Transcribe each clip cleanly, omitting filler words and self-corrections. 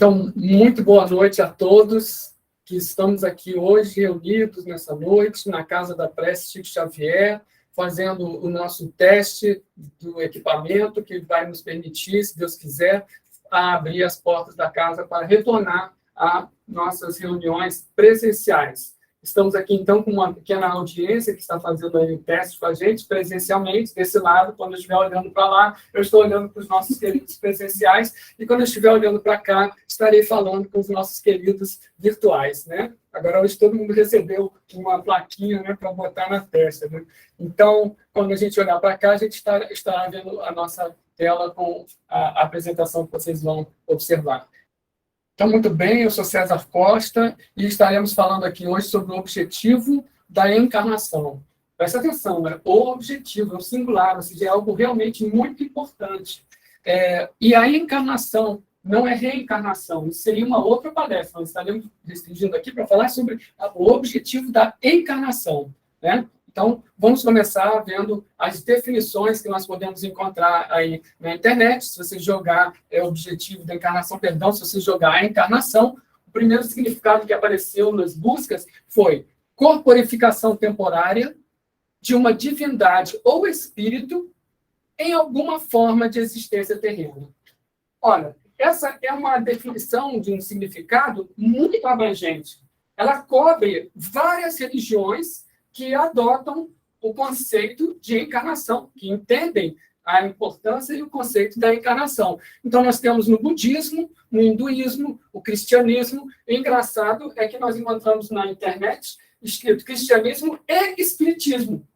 Então, muito boa noite a todos que estamos aqui hoje, reunidos nessa noite, na Casa da Prece Chico Xavier, fazendo o nosso teste do equipamento que vai nos permitir, se Deus quiser, abrir as portas da casa para retornar a nossas reuniões presenciais. Estamos aqui, então, com uma pequena audiência que está fazendo aí o teste com a gente, presencialmente, desse lado. Quando eu estiver olhando para lá, eu estou olhando para os nossos queridos presenciais, e quando eu estiver olhando para cá, estarei falando com os nossos queridos virtuais, né? Agora, hoje, todo mundo recebeu uma plaquinha, né, para botar na testa, né? Então, quando a gente olhar para cá, a gente estará vendo a nossa tela com a apresentação que vocês vão observar. Então, muito bem, eu sou César Costa e estaremos falando aqui hoje sobre o objetivo da encarnação. Presta atenção, né? O objetivo é um singular, ou seja, é algo realmente muito importante. E a encarnação não é reencarnação, isso seria uma outra palestra. Nós estaremos restringindo aqui para falar sobre o objetivo da encarnação, né? Então, vamos começar vendo as definições que nós podemos encontrar aí na internet. Se você jogar o objetivo da encarnação, perdão, se você jogar a encarnação, o primeiro significado que apareceu nas buscas foi corporificação temporária de uma divindade ou espírito em alguma forma de existência terrena. Olha, essa é uma definição de um significado muito abrangente. Ela cobre várias religiões que adotam o conceito de encarnação, que entendem a importância e o conceito da encarnação. Então, nós temos no budismo, no hinduísmo, o cristianismo. O engraçado é que nós encontramos na internet escrito cristianismo e espiritismo.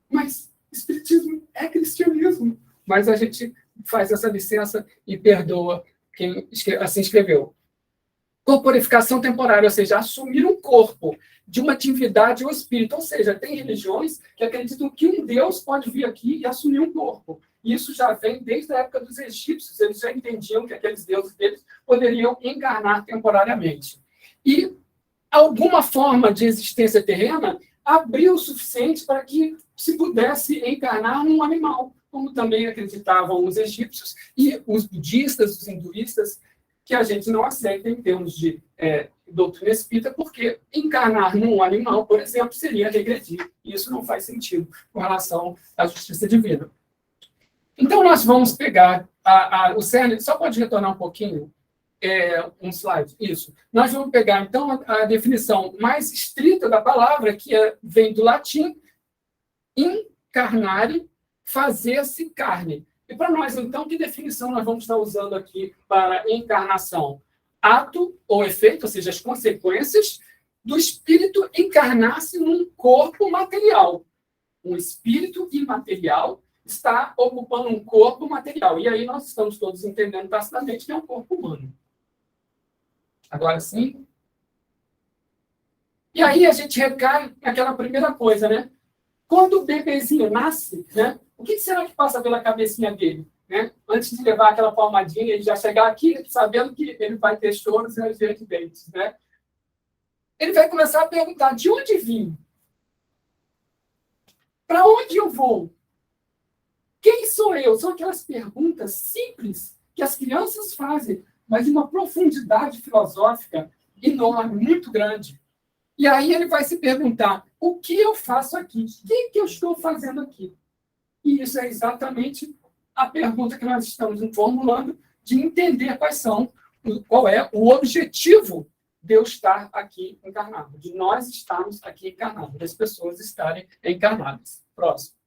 Mas espiritismo é cristianismo. Mas a gente faz essa licença e perdoa quem assim escreveu. Corporificação temporária, ou seja, assumir um corpo de uma divindade ou espírito. Ou seja, tem religiões que acreditam que um Deus pode vir aqui e assumir um corpo. E isso já vem desde a época dos egípcios. Eles já entendiam que aqueles deuses deles poderiam encarnar temporariamente. E alguma forma de existência terrena abriu o suficiente para que se pudesse encarnar num animal, como também acreditavam os egípcios e os budistas, os hinduístas, que a gente não aceita em termos de doutrina espírita, porque encarnar num animal, por exemplo, seria regredir. E isso não faz sentido com relação à justiça divina. Então, nós vamos pegar o cerne, só pode retornar um pouquinho, um slide, isso. Nós vamos pegar, então, a definição mais estrita da palavra, que vem do latim, incarnare, fazer-se carne. E para nós, então, que definição nós vamos estar usando aqui para encarnação? Ato ou efeito, ou seja, as consequências do espírito encarnar-se num corpo material. Um espírito imaterial está ocupando um corpo material. E aí nós estamos todos entendendo tacitamente que é um corpo humano. Agora sim. E aí a gente recai naquela primeira coisa, né? Quando o bebezinho nasce, né? O que será que passa pela cabecinha dele? Né? Antes de levar aquela palmadinha, ele já chegar aqui sabendo que ele vai ter choros e ranger de dentes. Né? Ele vai começar a perguntar, de onde vim? Para onde eu vou? Quem sou eu? São aquelas perguntas simples que as crianças fazem, mas de uma profundidade filosófica enorme, muito grande. E aí ele vai se perguntar, o que eu faço aqui? O que eu estou fazendo aqui? E isso é exatamente a pergunta que nós estamos formulando, de entender qual é o objetivo de eu estar aqui encarnado, de nós estarmos aqui encarnados, das pessoas estarem encarnadas. Próximo.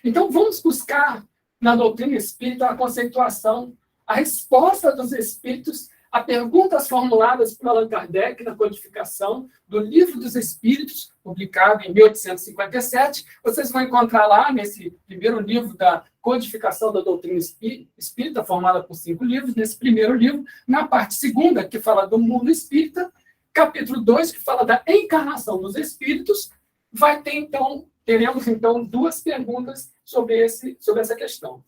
Então, vamos buscar na doutrina espírita a conceituação, a resposta dos espíritos a perguntas formuladas por Allan Kardec na codificação do Livro dos Espíritos, publicado em 1857. Vocês vão encontrar lá, nesse primeiro livro da codificação da doutrina espírita, formada por 5 livros, nesse primeiro livro, na parte segunda, que fala do mundo espírita, capítulo 2, que fala da encarnação dos espíritos, teremos, então, 2 perguntas sobre essa questão.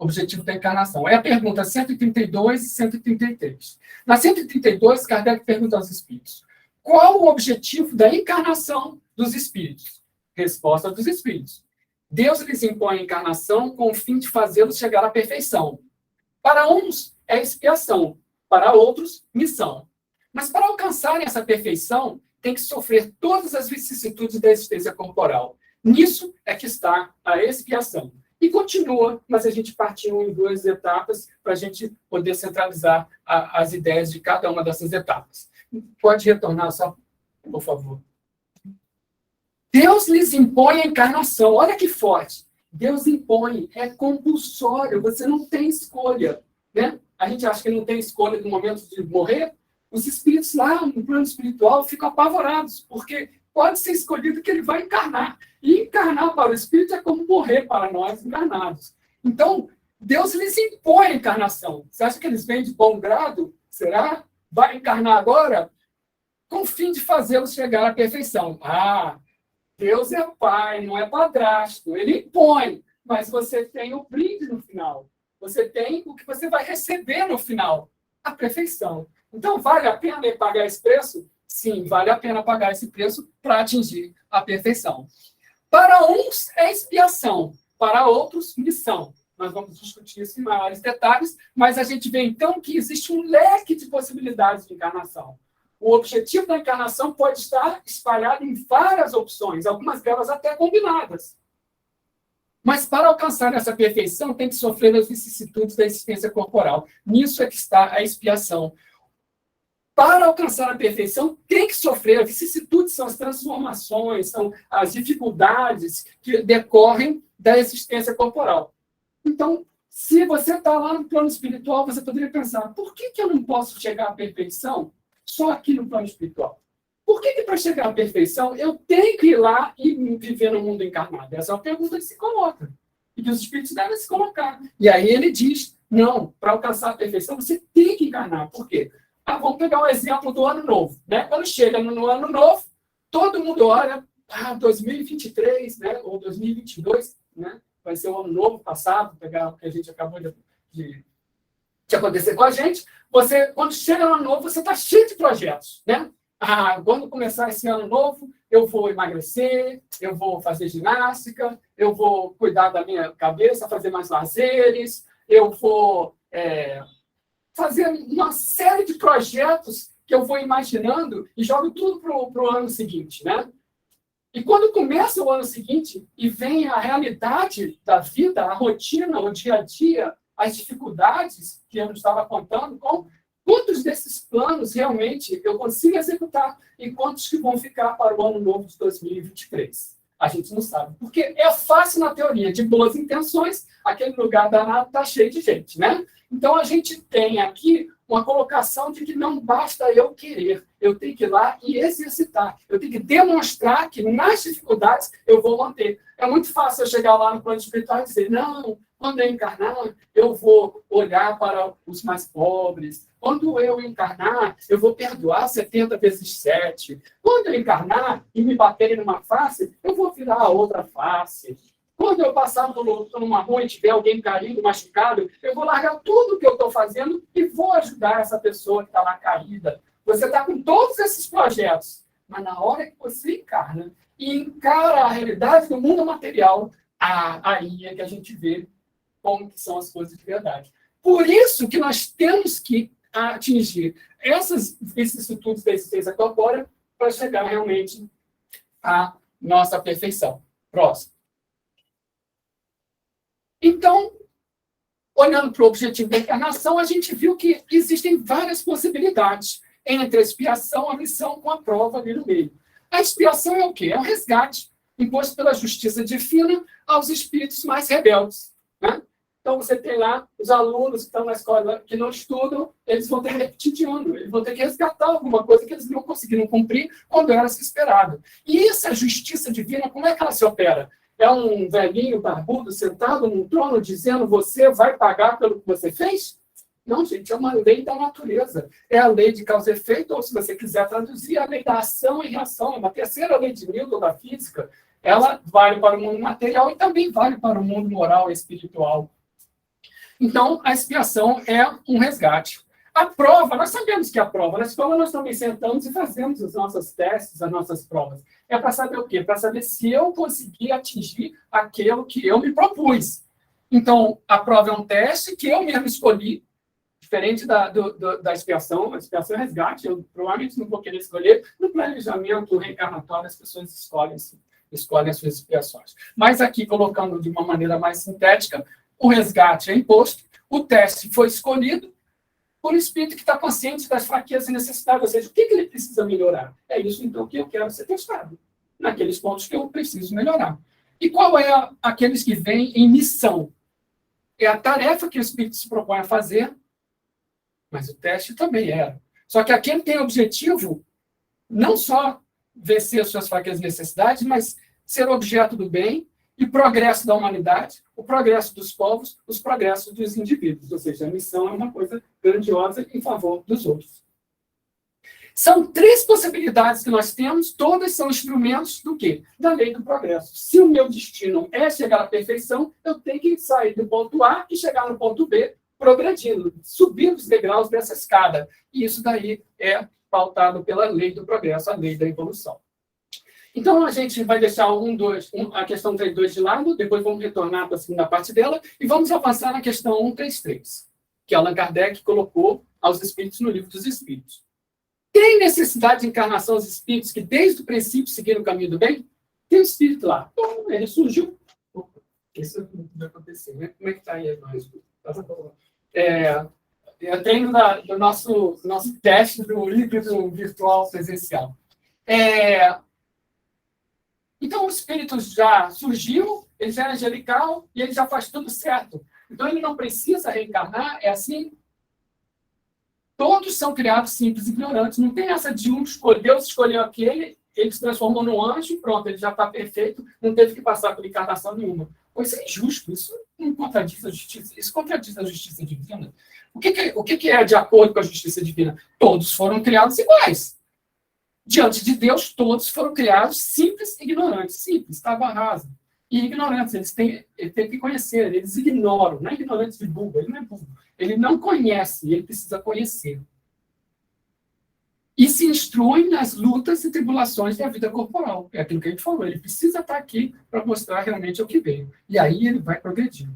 Objetivo da encarnação. É a pergunta 132 e 133. Na 132, Kardec pergunta aos espíritos: qual o objetivo da encarnação dos espíritos? Resposta dos espíritos: Deus lhes impõe a encarnação com o fim de fazê-los chegar à perfeição. Para uns, é expiação. Para outros, missão. Mas para alcançarem essa perfeição, tem que sofrer todas as vicissitudes da existência corporal. Nisso é que está a expiação. E continua, mas a gente partiu em duas etapas para a gente poder centralizar as ideias de cada uma dessas etapas. Pode retornar só, por favor. Deus lhes impõe a encarnação. Olha que forte. Deus impõe, é compulsório, você não tem escolha. Né? A gente acha que não tem escolha no momento de morrer. Os espíritos lá no plano espiritual ficam apavorados, porque pode ser escolhido que ele vai encarnar. E encarnar para o espírito é como morrer para nós encarnados. Então, Deus lhes impõe a encarnação. Você acha que eles vêm de bom grado? Será? Vai encarnar agora? Com o fim de fazê-los chegar à perfeição. Deus é pai, não é padrasto. Ele impõe, mas você tem o brinde no final. Você tem o que você vai receber no final, a perfeição. Então, vale a pena pagar esse preço? Sim, vale a pena pagar esse preço para atingir a perfeição. Para uns é expiação, para outros, missão. Nós vamos discutir isso em maiores detalhes, mas a gente vê, então, que existe um leque de possibilidades de encarnação. O objetivo da encarnação pode estar espalhado em várias opções, algumas delas até combinadas. Mas para alcançar essa perfeição, tem que sofrer as vicissitudes da existência corporal. Nisso é que está a expiação. Para alcançar a perfeição, tem que sofrer. As vicissitudes são as transformações, são as dificuldades que decorrem da existência corporal. Então, se você está lá no plano espiritual, você poderia pensar, por que eu não posso chegar à perfeição só aqui no plano espiritual? Por que para chegar à perfeição eu tenho que ir lá e viver no mundo encarnado? Essa é uma pergunta que se coloca. E que os espíritos devem se colocar. E aí ele diz, não, para alcançar a perfeição você tem que encarnar. Por quê? Vamos pegar um exemplo do ano novo. Né? Quando chega no ano novo, todo mundo olha, 2023, né? Ou 2022, né? Vai ser o ano novo passado, pegar o que a gente acabou de acontecer com a gente. Você, quando chega no ano novo, você está cheio de projetos. Né? Quando começar esse ano novo, eu vou emagrecer, eu vou fazer ginástica, eu vou cuidar da minha cabeça, fazer mais lazeres, eu vou fazer uma série de projetos que eu vou imaginando e jogo tudo para o ano seguinte, né? E quando começa o ano seguinte e vem a realidade da vida, a rotina, o dia a dia, as dificuldades que eu não estava contando com, quantos desses planos realmente eu consigo executar e quantos que vão ficar para o ano novo de 2023? A gente não sabe. Porque é fácil na teoria, de boas intenções, aquele lugar danado está cheio de gente, né? Então, a gente tem aqui uma colocação de que não basta eu querer, eu tenho que ir lá e exercitar, eu tenho que demonstrar que nas dificuldades eu vou manter. É muito fácil eu chegar lá no plano espiritual e dizer, não, quando eu encarnar, eu vou olhar para os mais pobres. Quando eu encarnar, eu vou perdoar 70 vezes 7. Quando eu encarnar e me baterem numa face, eu vou virar a outra face. Quando eu passar por uma rua e tiver alguém caído, machucado, eu vou largar tudo o que eu estou fazendo e vou ajudar essa pessoa que está lá caída. Você está com todos esses projetos, mas na hora que você encarna e encara a realidade do mundo material, aí é que a gente vê como que são as coisas de verdade. Por isso que nós temos que atingir essas vicissitudes da existência corpórea para chegar realmente à nossa perfeição. Próximo. Então, olhando para o objetivo da encarnação, a gente viu que existem várias possibilidades entre a expiação e a missão com a prova ali no meio. A expiação é o quê? É um resgate imposto pela justiça divina aos espíritos mais rebeldes. Né? Então, você tem lá os alunos que estão na escola que não estudam, eles vão ter que repetir de ano, eles vão ter que resgatar alguma coisa que eles não conseguiram cumprir quando era se esperado. E essa justiça divina, como é que ela se opera? É um velhinho barbudo sentado num trono dizendo você vai pagar pelo que você fez? Não, gente, é uma lei da natureza. É a lei de causa e efeito, ou se você quiser traduzir, a lei da ação e reação. É uma terceira lei de Newton da física. Ela vale para o mundo material e também vale para o mundo moral e espiritual. Então, a expiação é um resgate. A prova, nós sabemos que a prova, na escola nós também sentamos e fazemos os nossos testes, as nossas provas. É para saber o quê? Para saber se eu consegui atingir aquilo que eu me propus. Então, a prova é um teste que eu mesmo escolhi, diferente da expiação. A expiação é resgate. Eu provavelmente não vou querer escolher. No planejamento reencarnatório, as pessoas escolhem as suas expiações. Mas aqui, colocando de uma maneira mais sintética, o resgate é imposto, o teste foi escolhido por um espírito que está consciente das fraquezas e necessidades, ou seja, o que ele precisa melhorar. É isso, então, que eu quero ser testado, naqueles pontos que eu preciso melhorar. E qual é aqueles que vêm em missão? É a tarefa que o espírito se propõe a fazer, mas o teste também era. Só que aquele tem objetivo não só vencer suas fraquezas e necessidades, mas ser objeto do bem e progresso da humanidade, o progresso dos povos, os progressos dos indivíduos. Ou seja, a missão é uma coisa grandiosa em favor dos outros. São 3 possibilidades que nós temos, todas são instrumentos do quê? Da lei do progresso. Se o meu destino é chegar à perfeição, eu tenho que sair do ponto A e chegar no ponto B, progredindo, subindo os degraus dessa escada. E isso daí é pautado pela lei do progresso, a lei da evolução. Então, a gente vai deixar a questão 32 de lado, depois vamos retornar para a segunda parte dela, e vamos avançar na questão 133, que Allan Kardec colocou aos espíritos no Livro dos Espíritos. Tem necessidade de encarnação aos espíritos que, desde o princípio, seguiram o caminho do bem? Tem um espírito lá. Então, ele surgiu. Isso não vai acontecer, né? Como é que está aí? Eu tenho do nosso teste do híbrido virtual presencial. Então, o espírito já surgiu, ele já é angelical e ele já faz tudo certo. Então, ele não precisa reencarnar, é assim. Todos são criados simples e ignorantes. Não tem essa de Deus escolheu aquele, ele se transformou num anjo e pronto, ele já está perfeito, não teve que passar por encarnação nenhuma. Pois é injusto, isso não contradiz a justiça, isso contradiz a justiça divina. O que é de acordo com a justiça divina? Todos foram criados iguais. Diante de Deus, todos foram criados simples e ignorantes. Simples, tábua rasa. E ignorantes, eles têm que conhecer, eles ignoram. Não é ignorante de burro, ele não é burro. Ele não conhece, ele precisa conhecer. E se instruem nas lutas e tribulações da vida corporal. É aquilo que a gente falou, ele precisa estar aqui para mostrar realmente o que veio. E aí ele vai progredindo.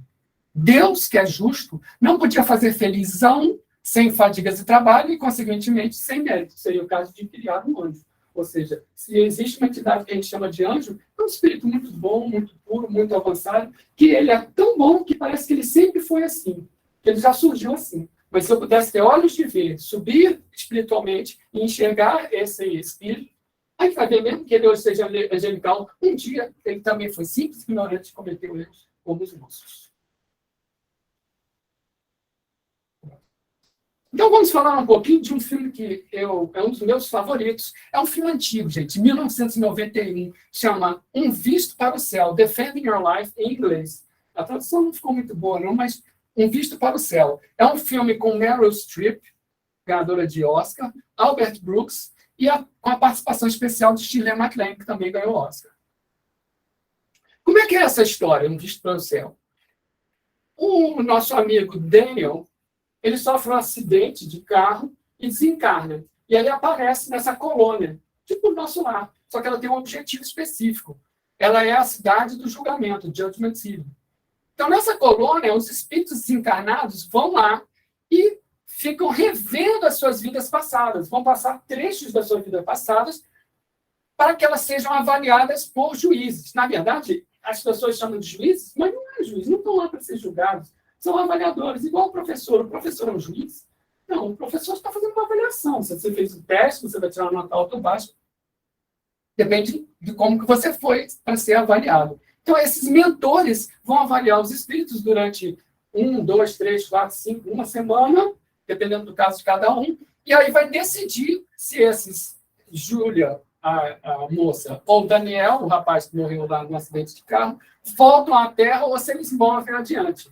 Deus, que é justo, não podia fazer felizes a um sem fadigas de trabalho e, consequentemente, sem mérito. Seria o caso de criar um anjo. Ou seja, se existe uma entidade que a gente chama de anjo, é um espírito muito bom, muito puro, muito avançado, que ele é tão bom que parece que ele sempre foi assim. Que ele já surgiu assim. Mas se eu pudesse ter olhos de ver, subir espiritualmente e enxergar esse espírito, aí vai ver mesmo que ele hoje seja angelical, um dia ele também foi simples, ignorante e cometeu erros como os nossos. Então, vamos falar um pouquinho de um filme que é um dos meus favoritos. É um filme antigo, gente, 1991, chama Um Visto para o Céu, Defending Your Life, em inglês. A tradução não ficou muito boa, não, mas Um Visto para o Céu. É um filme com Meryl Streep, ganhadora de Oscar, Albert Brooks, e com a participação especial de Shirley MacLaine, que também ganhou Oscar. Como é que é essa história, Um Visto para o Céu? O nosso amigo Daniel, ele sofre um acidente de carro e desencarna. E aí aparece nessa colônia, tipo o nosso lar. Só que ela tem um objetivo específico. Ela é a cidade do julgamento, Judgment City. Então, nessa colônia, os espíritos desencarnados vão lá e ficam revendo as suas vidas passadas. Vão passar trechos das suas vidas passadas para que elas sejam avaliadas por juízes. Na verdade, as pessoas chamam de juízes, mas não é juiz, não estão lá para ser julgados. São avaliadores, igual o professor. O professor é um juiz? Não, o professor está fazendo uma avaliação. Se você fez o teste, você vai tirar uma nota alta ou baixa. Depende de como que você foi para ser avaliado. Então, esses mentores vão avaliar os espíritos durante 1, 2, 3, 4, 5, uma semana, dependendo do caso de cada um, e aí vai decidir se esses, Júlia, a moça, ou Daniel, o rapaz que morreu lá no acidente de carro, voltam à Terra ou se eles morrem adiante.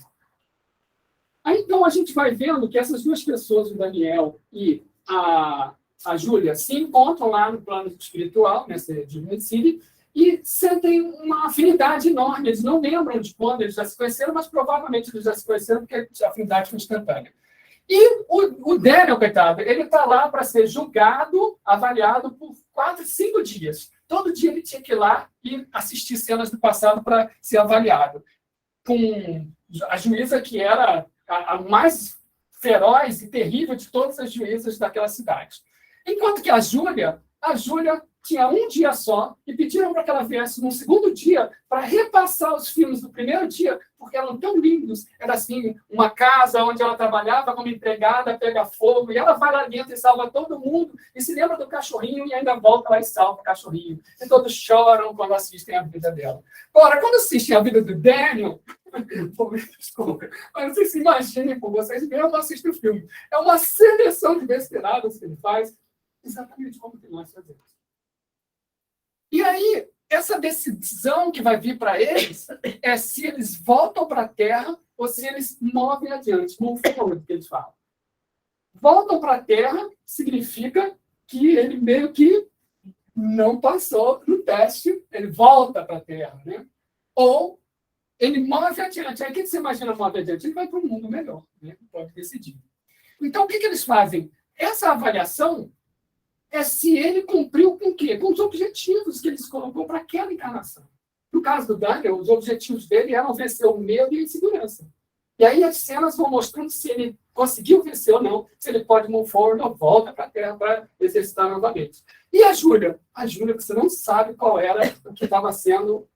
Aí, então, a gente vai vendo que essas duas pessoas, o Daniel e a Júlia, se encontram lá no plano espiritual, nessa Judgment City, e sentem uma afinidade enorme. Eles não lembram de quando eles já se conheceram, mas provavelmente eles já se conheceram porque a afinidade foi instantânea. E o Daniel, coitado, ele está lá para ser julgado, avaliado por 4, 5 dias. Todo dia ele tinha que ir lá e assistir cenas do passado para ser avaliado. Com a juíza que era a mais feroz e terrível de todas as juízas daquela cidade. Enquanto que a Júlia tinha um dia só e pediram para que ela viesse no segundo dia para repassar os filmes do primeiro dia, porque eram tão lindos. Era assim, uma casa onde ela trabalhava como empregada, pega fogo, e ela vai lá dentro e salva todo mundo, e se lembra do cachorrinho e ainda volta lá e salva o cachorrinho. E todos choram quando assistem a vida dela. Agora, quando assistem a vida do Daniel, desculpa, mas vocês se imaginem por vocês mesmo assistem o filme. É uma seleção de besteiradas que ele faz, exatamente como que nós fazemos. E aí, essa decisão que vai vir para eles é se eles voltam para a Terra ou se eles movem adiante. Move forward, que eles falam. Voltam para a Terra significa que ele meio que não passou no teste, ele volta para a Terra, né? Ou ele move adiante. Aí o que você imagina move adiante? Ele vai para um mundo melhor, né? Pode decidir. Então, o que eles fazem? Essa avaliação é se ele cumpriu com o quê? Com os objetivos que eles colocou para aquela encarnação. No caso do Daniel, os objetivos dele eram vencer o medo e a insegurança. E aí as cenas vão mostrando se ele conseguiu vencer ou não, se ele pode move forward ou volta para a Terra para exercitar novamente. E a Júlia? A Júlia, que você não sabe qual era o que estava sendo,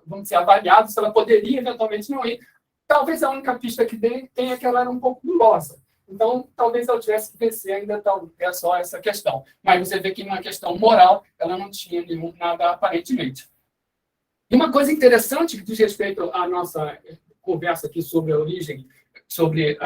vamos dizer, avaliado, se ela poderia eventualmente não ir. Talvez a única pista que tenha é que ela era um pouco gulosa. Então, talvez ela tivesse que vencer ainda, é só essa questão. Mas você vê que na questão moral, ela não tinha nada aparentemente. E uma coisa interessante que diz respeito à nossa conversa aqui sobre a origem, sobre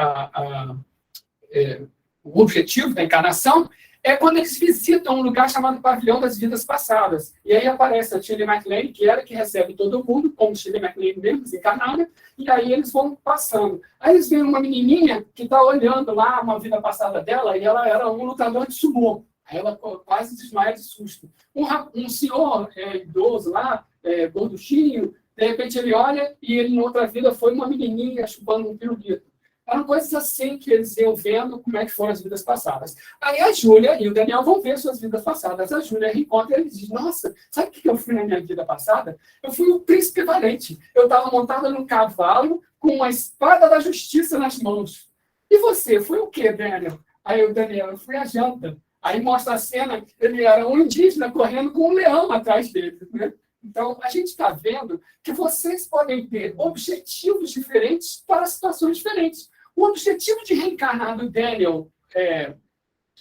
o objetivo da encarnação, é quando eles visitam um lugar chamado Pavilhão das Vidas Passadas. E aí aparece a Shirley MacLaine, que era que recebe todo mundo, como Shirley MacLaine mesmo, desencarnada, e aí eles vão passando. Aí eles veem uma menininha que está olhando lá uma vida passada dela, e ela era um lutador de sumô. Aí ela quase desmaia de susto. Um senhor idoso lá, gorduchinho, de repente ele olha e ele, em outra vida, foi uma menininha chupando um pirulito. Eram coisas assim que eles iam vendo como é que foram as vidas passadas. Aí a Júlia e o Daniel vão ver suas vidas passadas. A Júlia reencontra e ele diz, nossa, sabe o que eu fui na minha vida passada? Eu fui um príncipe valente. Eu estava montada num cavalo com uma espada da justiça nas mãos. E você, foi o quê, Daniel? Aí o Daniel, eu fui a janta. Aí mostra a cena, ele era um indígena correndo com um leão atrás dele, né? Então, a gente está vendo que vocês podem ter objetivos diferentes para situações diferentes. O objetivo de reencarnar do Daniel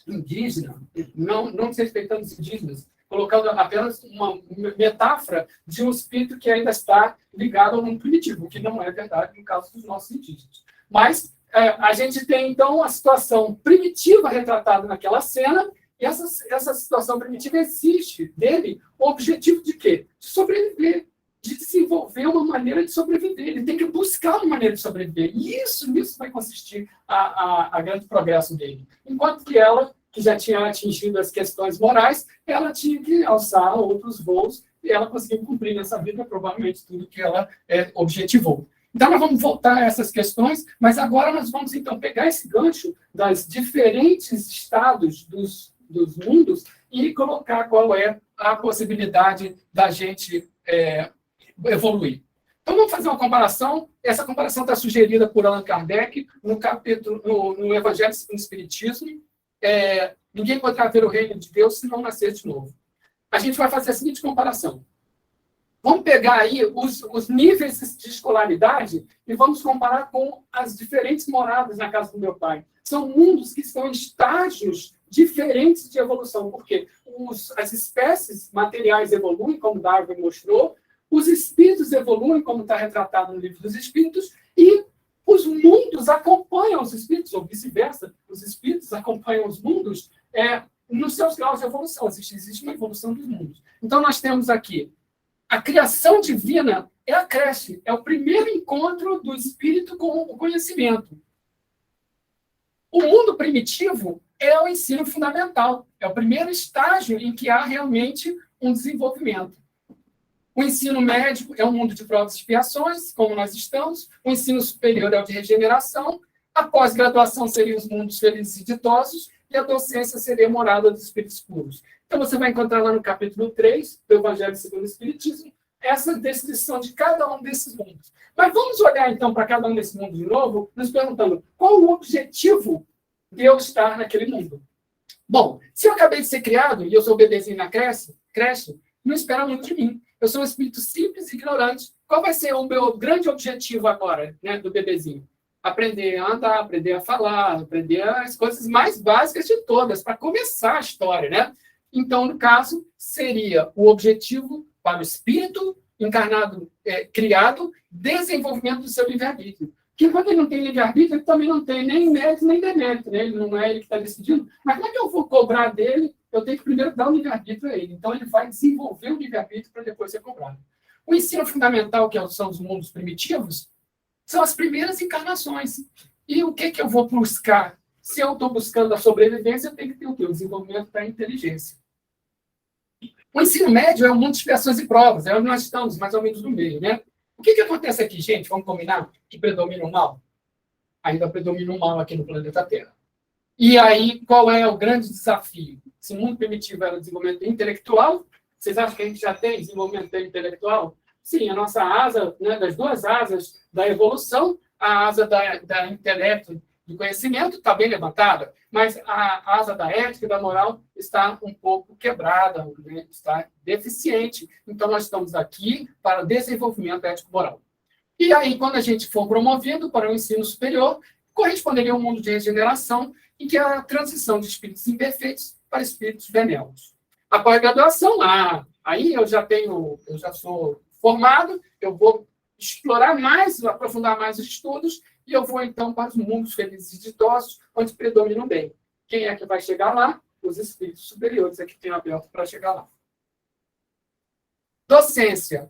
indígena, não desrespeitando os indígenas, colocando apenas uma metáfora de um espírito que ainda está ligado ao mundo primitivo, que não é verdade no caso dos nossos indígenas. Mas a gente tem, então, a situação primitiva retratada naquela cena, e essa situação primitiva existe dele o objetivo de quê? De sobreviver, de desenvolver uma maneira de sobreviver. Ele tem que buscar uma maneira de sobreviver. E nisso vai consistir a grande progresso dele. Enquanto que ela, que já tinha atingido as questões morais, ela tinha que alçar outros voos e ela conseguiu cumprir nessa vida provavelmente tudo que ela objetivou. Então, nós vamos voltar a essas questões, mas agora nós vamos, então, pegar esse gancho das diferentes estados dos mundos e colocar qual é a possibilidade da gente evoluir. Então, vamos fazer uma comparação. Essa comparação está sugerida por Allan Kardec no capítulo, no Evangelho segundo o Espiritismo. Ninguém poderá ver o reino de Deus se não nascer de novo. A gente vai fazer a seguinte comparação. Vamos pegar aí os níveis de escolaridade e vamos comparar com as diferentes moradas na casa do meu pai. São mundos que estão em estágios diferentes de evolução, porque as espécies materiais evoluem, como Darwin mostrou, os espíritos evoluem, como está retratado no Livro dos Espíritos, e os mundos acompanham os espíritos, ou vice-versa, os espíritos acompanham os mundos nos seus graus de evolução. Existe uma evolução dos mundos. Então, nós temos aqui a criação divina é a creche, é o primeiro encontro do espírito com o conhecimento. O mundo primitivo é o ensino fundamental, é o primeiro estágio em que há realmente um desenvolvimento. O ensino médio é um mundo de provas e expiações, como nós estamos. O ensino superior é o de regeneração. A pós-graduação seria os mundos felizes e ditosos, e a docência seria a morada dos espíritos puros. Então, você vai encontrar lá no capítulo 3 do Evangelho segundo o Espiritismo essa descrição de cada um desses mundos. Mas vamos olhar, então, para cada um desses mundos de novo, nos perguntando qual o objetivo de eu estar naquele mundo. Bom, se eu acabei de ser criado e eu sou bebezinho na creche, não espera muito de mim. Eu sou um espírito simples e ignorante. Qual vai ser o meu grande objetivo agora, né, do bebezinho? Aprender a andar, aprender a falar, aprender as coisas mais básicas de todas, para começar a história, né? Então, no caso, seria o objetivo para o espírito encarnado, criado, desenvolvimento do seu livre-arbítrio. Que quando ele não tem livre-arbítrio, ele também não tem nem mérito nem demérito, né? Ele não é ele que está decidindo. Mas como é que eu vou cobrar dele? Eu tenho que primeiro dar o livre-arbítrio a ele. Então, ele vai desenvolver o livre-arbítrio para depois ser cobrado. O ensino fundamental, que são os mundos primitivos, são as primeiras encarnações. E o que eu vou buscar? Se eu estou buscando a sobrevivência, eu tenho que ter o quê? O desenvolvimento da inteligência. O ensino médio é um mundo de expiações e provas. É onde nós estamos, mais ou menos, no meio, né? O que acontece aqui, gente? Vamos combinar? Que predomina o mal? Ainda predomina o mal aqui no planeta Terra. E aí, qual é o grande desafio? Se o mundo primitivo era o desenvolvimento intelectual, vocês acham que a gente já tem desenvolvimento intelectual? Sim, a nossa asa, né, das duas asas da evolução, a asa da intelecto, do conhecimento, está bem levantada, mas a asa da ética e da moral está um pouco quebrada, né, está deficiente. Então, nós estamos aqui para o desenvolvimento ético-moral. E aí, quando a gente for promovido para o ensino superior, corresponderia a um mundo de regeneração em que a transição de espíritos imperfeitos para espíritos benévolos. Após a graduação, aí eu já sou formado, eu vou explorar mais, aprofundar mais os estudos, e eu vou, então, para os mundos felizes e ditosos, onde predomina o bem. Quem é que vai chegar lá? Os espíritos superiores é que tem aberto para chegar lá. Docência.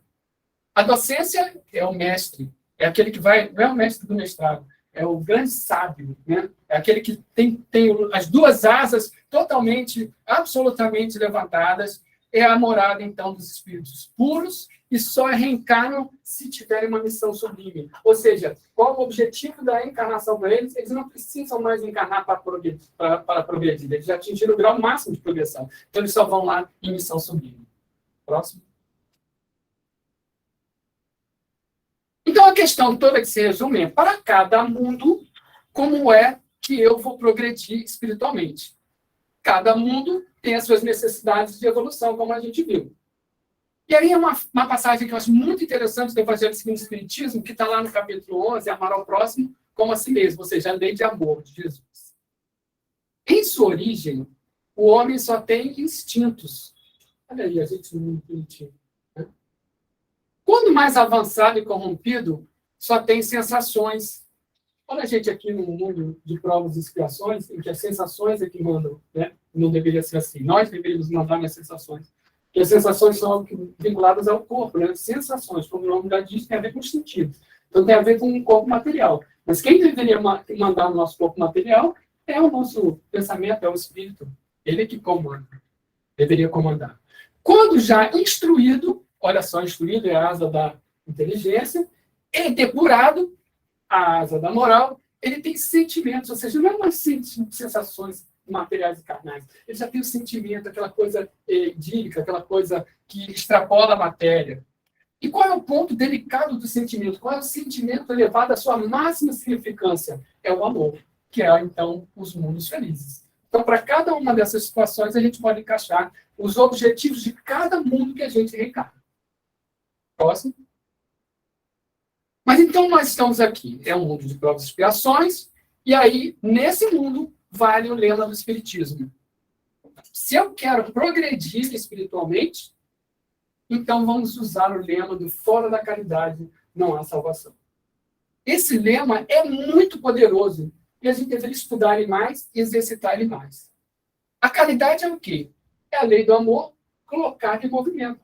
A docência é o mestre, é aquele que vai, não é o mestre do mestrado, é o grande sábio, né? É aquele que tem as duas asas totalmente, absolutamente levantadas, é a morada, então, dos espíritos puros, e só reencarnam se tiverem uma missão sublime. Ou seja, qual o objetivo da encarnação para eles? Eles não precisam mais encarnar para progredir. Eles já atingiram o grau máximo de progressão. Então, eles só vão lá em missão sublime. Próximo. Então, a questão toda que se resume é, para cada mundo, como é que eu vou progredir espiritualmente? Cada mundo tem as suas necessidades de evolução, como a gente viu. E aí é uma passagem que eu acho muito interessante do Evangelho segundo o Espiritismo, que está lá no capítulo 11, amar ao próximo como a si mesmo, ou seja, a lei de amor de Jesus. Em sua origem, o homem só tem instintos. Olha aí, a gente muito bonitinho. Né? Quando mais avançado e corrompido, só tem sensações. Olha a gente aqui no mundo de provas e expiações, em que as sensações é que mandam, né? Não deveria ser assim. Nós deveríamos mandar nas sensações. Porque as sensações são vinculadas ao corpo, né? Sensações, como o nome já diz, tem a ver com os sentidos. Então, tem a ver com o corpo material. Mas quem deveria mandar no nosso corpo material é o nosso pensamento, é o espírito. Ele que comanda. Deveria comandar. Quando já instruído, olha só, instruído é a asa da inteligência, e depurado, a asa da moral, ele tem sentimentos, ou seja, não é umas sensações materiais e carnais. Ele já tem o sentimento, aquela coisa idílica, aquela coisa que extrapola a matéria. E qual é o ponto delicado do sentimento? Qual é o sentimento elevado à sua máxima significância? É o amor, que é, então, os mundos felizes. Então, para cada uma dessas situações, a gente pode encaixar os objetivos de cada mundo que a gente reencarna. Próximo. Mas, então, nós estamos aqui. É um mundo de provas e expiações, e aí, nesse mundo, vale o lema do Espiritismo. Se eu quero progredir espiritualmente, então vamos usar o lema do fora da caridade não há salvação. Esse lema é muito poderoso e a gente deveria estudar ele mais e exercitar ele mais. A caridade é o quê? É a lei do amor colocada em movimento.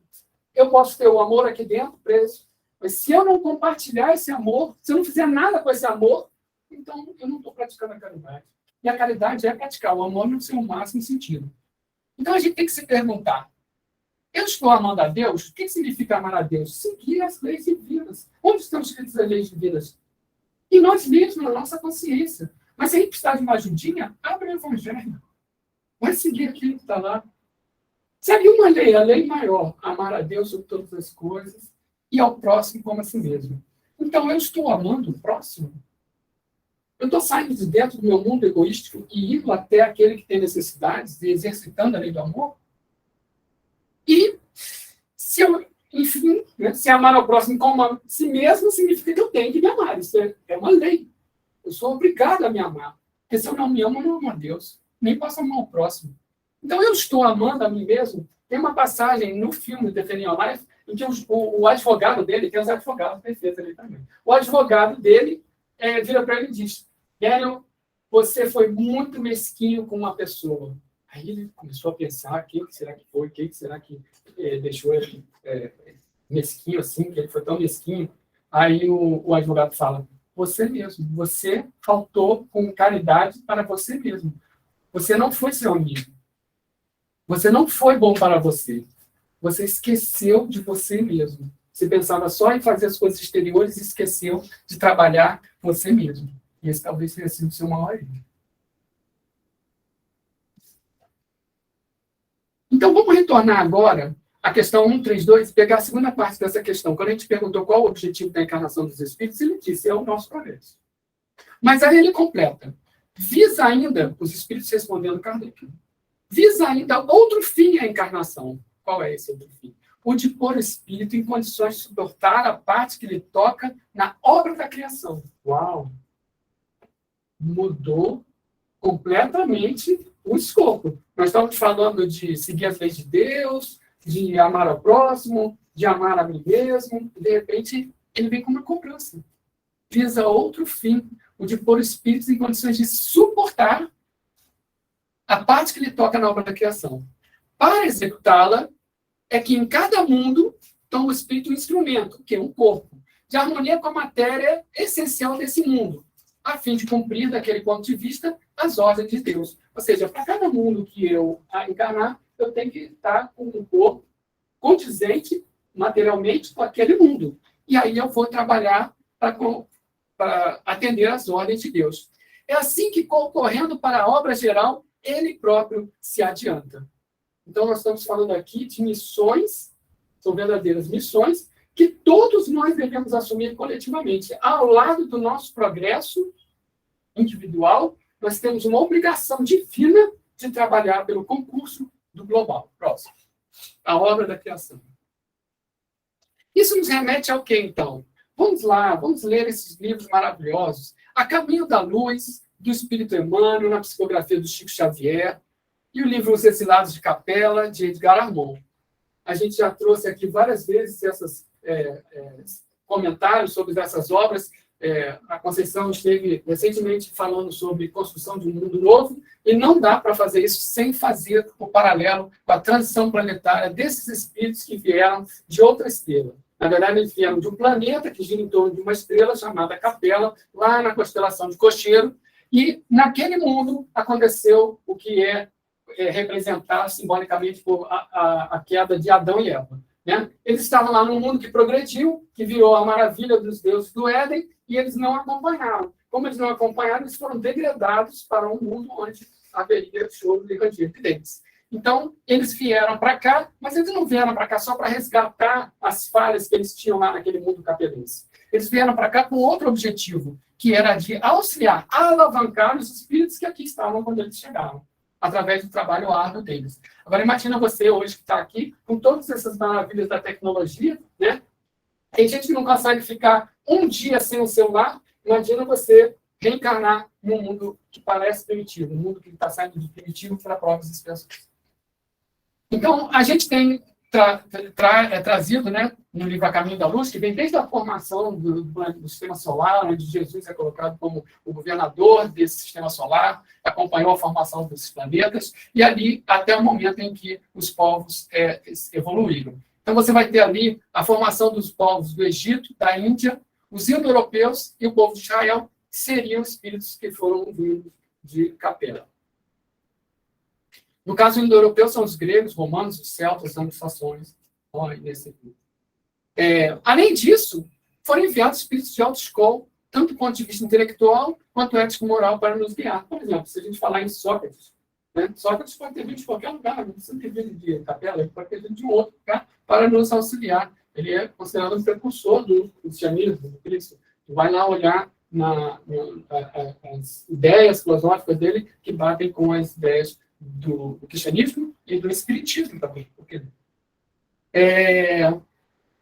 Eu posso ter o amor aqui dentro, preso, mas se eu não compartilhar esse amor, se eu não fizer nada com esse amor, então eu não estou praticando a caridade. E a caridade é praticar o amor no seu máximo sentido. Então a gente tem que se perguntar, eu estou amando a Deus? O que significa amar a Deus? Seguir as leis divinas. Onde estão escritas as leis divinas? Em nós mesmos, na nossa consciência. Mas se a gente precisar de uma ajudinha, abre o Evangelho. Vai seguir aquilo que está lá. Segue uma lei, a lei maior, amar a Deus sobre todas as coisas e ao próximo como a si mesmo. Então, eu estou amando o próximo? Eu estou saindo de dentro do meu mundo egoístico e indo até aquele que tem necessidades e exercitando a lei do amor? E se eu, enfim, né, se amar ao próximo como a si mesmo, significa que eu tenho que me amar. Isso é uma lei. Eu sou obrigado a me amar. Porque se eu não me amo, eu não amo a Deus. Nem posso amar o próximo. Então, eu estou amando a mim mesmo. Tem uma passagem no filme Defending Your Life em que o advogado dele, tem os advogados perfeitos ali também, o advogado dele vira para ele e diz: Daniel, você foi muito mesquinho com uma pessoa. Aí ele começou a pensar: quem será que foi? Quem será que deixou ele mesquinho assim? Que ele foi tão mesquinho? Aí o advogado fala: você mesmo. Você faltou com caridade para você mesmo. Você não foi seu amigo. Você não foi bom para você. Você esqueceu de você mesmo. Você pensava só em fazer as coisas exteriores e esqueceu de trabalhar você mesmo. E esse talvez tenha sido o seu maior erro. Então, vamos retornar agora à questão 132 e pegar a segunda parte dessa questão. Quando a gente perguntou qual o objetivo da encarnação dos espíritos, ele disse: é o nosso progresso. Mas aí ele completa: visa ainda, os espíritos respondendo Kardec, visa ainda outro fim à encarnação. Qual é esse outro fim? O de pôr o espírito em condições de suportar a parte que lhe toca na obra da criação. Uau! Mudou completamente o escopo. Nós estamos falando de seguir as leis de Deus, de amar ao próximo, de amar a mim mesmo, e de repente ele vem com uma cobrança. Visa outro fim, o de pôr o espírito em condições de suportar a parte que lhe toca na obra da criação. Para executá-la, é que em cada mundo toma o espírito um instrumento, que é um corpo, de harmonia com a matéria essencial desse mundo, a fim de cumprir, daquele ponto de vista, as ordens de Deus. Ou seja, para cada mundo que eu encarnar, eu tenho que estar com um corpo condizente materialmente com aquele mundo. E aí eu vou trabalhar para atender às ordens de Deus. É assim que, concorrendo para a obra geral, ele próprio se adianta. Então, nós estamos falando aqui de missões, são verdadeiras missões, que todos nós devemos assumir coletivamente. Ao lado do nosso progresso individual, nós temos uma obrigação divina de trabalhar pelo concurso do global. Próximo. A obra da criação. Isso nos remete ao quê, então? Vamos lá, vamos ler esses livros maravilhosos. A Caminho da Luz, do Espírito Emmanuel, na psicografia do Chico Xavier, e o livro Os Exilados de Capela, de Edgar Armand. A gente já trouxe aqui várias vezes esses comentários sobre essas obras. A Conceição esteve recentemente falando sobre construção de um mundo novo, e não dá para fazer isso sem fazer o paralelo com a transição planetária desses espíritos que vieram de outra estrela. Na verdade, eles vieram de um planeta que gira em torno de uma estrela chamada Capela, lá na constelação de Cocheiro, e naquele mundo aconteceu o que é representar simbolicamente por a queda de Adão e Eva. Né? Eles estavam lá num mundo que progrediu, que virou a maravilha dos deuses do Éden, e eles não acompanharam. Como eles não acompanharam, eles foram degradados para um mundo onde haveria choro de ranger de dentes. Então, eles vieram para cá, mas eles não vieram para cá só para resgatar as falhas que eles tinham lá naquele mundo capelense. Eles vieram para cá com outro objetivo, que era de auxiliar, alavancar os espíritos que aqui estavam quando eles chegaram, através do trabalho árduo deles. Agora, imagina você hoje que está aqui, com todas essas maravilhas da tecnologia, né? Tem gente que não consegue ficar um dia sem o celular. Imagina você reencarnar num mundo que parece primitivo, um mundo que está saindo de primitivo para provas expiações. Então, a gente tem trazido, né, no livro A Caminho da Luz, que vem desde a formação do sistema solar, onde Jesus é colocado como o governador desse sistema solar, acompanhou a formação desses planetas, e ali até o momento em que os povos evoluíram. Então, você vai ter ali a formação dos povos do Egito, da Índia, os indo-europeus e o povo de Israel, que seriam espíritos que foram vindos de Capela. No caso indo-europeu, são os gregos, romanos, os celtas, os anglo-saxões. Além disso, foram enviados espíritos de alta escola, tanto do ponto de vista intelectual, quanto ético-moral, para nos guiar. Por exemplo, se a gente falar em Sócrates, né? Sócrates pode ter vindo de qualquer lugar, não precisa ter vindo de Capela, ele pode ter vindo de outro lugar para nos auxiliar Ele é considerado um precursor do cristianismo, do Cristo. Vai lá olhar as ideias filosóficas dele que batem com as ideias do cristianismo e do espiritismo também.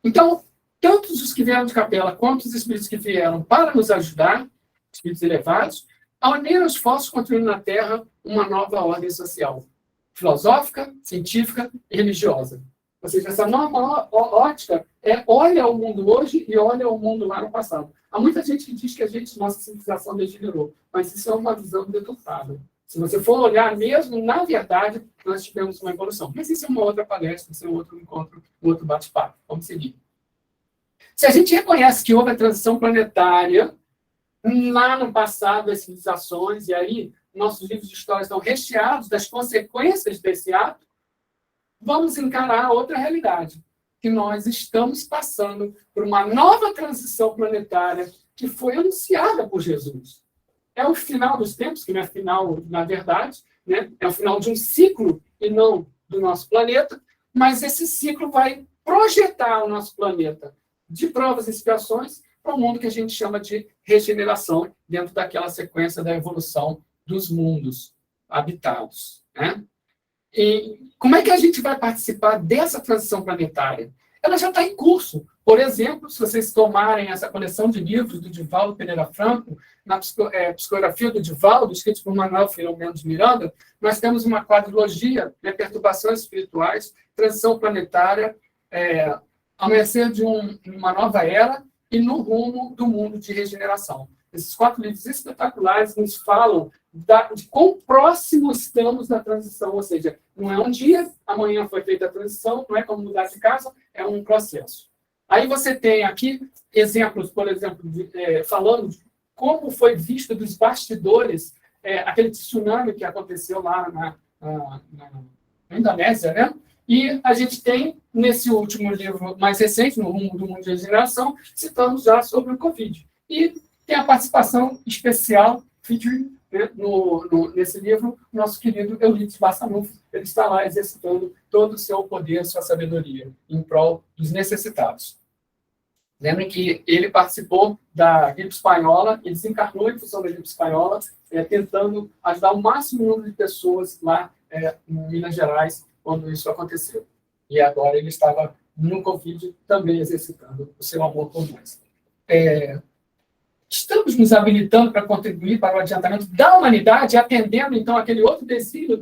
Então, tanto os que vieram de Capela quanto os espíritos que vieram para nos ajudar, espíritos elevados, a unir esforços construindo na Terra uma nova ordem social, filosófica, científica e religiosa. Ou seja, essa nova ótica olha o mundo hoje e olha o mundo lá no passado. Há muita gente que diz que nossa civilização degenerou, mas isso é uma visão deturpada. Se você for olhar mesmo, na verdade, nós tivemos uma evolução. Mas isso é uma outra palestra, isso é um outro encontro, um outro bate-papo. Vamos seguir. Se a gente reconhece que houve a transição planetária lá no passado das civilizações, e aí nossos livros de história estão recheados das consequências desse ato, vamos encarar outra realidade, que nós estamos passando por uma nova transição planetária que foi anunciada por Jesus. É o final dos tempos, que não é final, na verdade, né? É o final de um ciclo e não do nosso planeta, mas esse ciclo vai projetar o nosso planeta de provas e expiações para um mundo que a gente chama de regeneração, dentro daquela sequência da evolução dos mundos habitados, né? E como é que a gente vai participar dessa transição planetária? Ela já está em curso. Por exemplo, se vocês tomarem essa coleção de livros do Divaldo Pereira Franco, na psicografia do Divaldo, escrito por Manuel Filomeno de Miranda, nós temos uma quadrilogia, né, perturbações espirituais, transição planetária, amanhecer de uma nova era e no rumo do mundo de regeneração. Esses 4 livros espetaculares nos falam de quão próximo estamos da transição, ou seja, não é um dia, amanhã foi feita a transição, não é como mudar de casa, é um processo. Aí você tem aqui exemplos, por exemplo, falando de como foi visto dos bastidores aquele tsunami que aconteceu lá na Indonésia, né? E a gente tem, nesse último livro mais recente, No Rumo do Mundo de Regeneração, citando já sobre o Covid. E tem a participação especial, featuring, né, nesse livro, nosso querido Eurípides Bassanufo. Ele está lá exercitando todo o seu poder, sua sabedoria, em prol dos necessitados. Lembrem que ele participou da gripe espanhola e desencarnou em função da gripe espanhola, tentando ajudar o máximo número de pessoas lá em Minas Gerais, quando isso aconteceu. E agora ele estava no Covid também exercitando o seu amor por nós. Estamos nos habilitando para contribuir para o adiantamento da humanidade, atendendo, então, aquele outro desígnio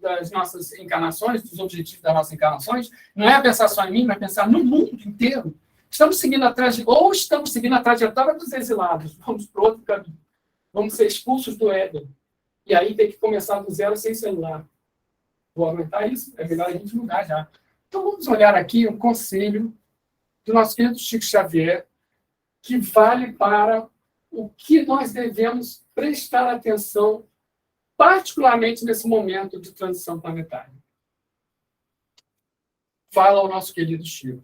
das nossas encarnações, dos objetivos das nossas encarnações. Não é pensar só em mim, mas pensar no mundo inteiro. Estamos seguindo a trajetória dos exilados. Vamos para outro caminho. Vamos ser expulsos do Éden. E aí tem que começar do zero sem celular. Vou aumentar isso? É melhor a gente mudar já. Então, vamos olhar aqui um conselho do nosso querido Chico Xavier, que vale para o que nós devemos prestar atenção, particularmente nesse momento de transição planetária. Fala ao nosso querido Chico.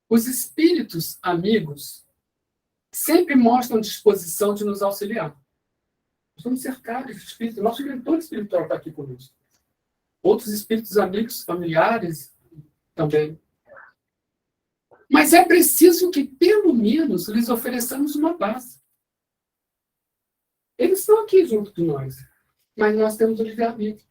Os espíritos amigos sempre mostram disposição de nos auxiliar. Estamos cercados de espíritos. Nosso diretor espiritual está aqui conosco. Outros espíritos amigos, familiares também. Mas é preciso que, pelo menos, lhes ofereçamos uma base. Eles estão aqui junto de nós, mas nós temos o livre-arbítrio.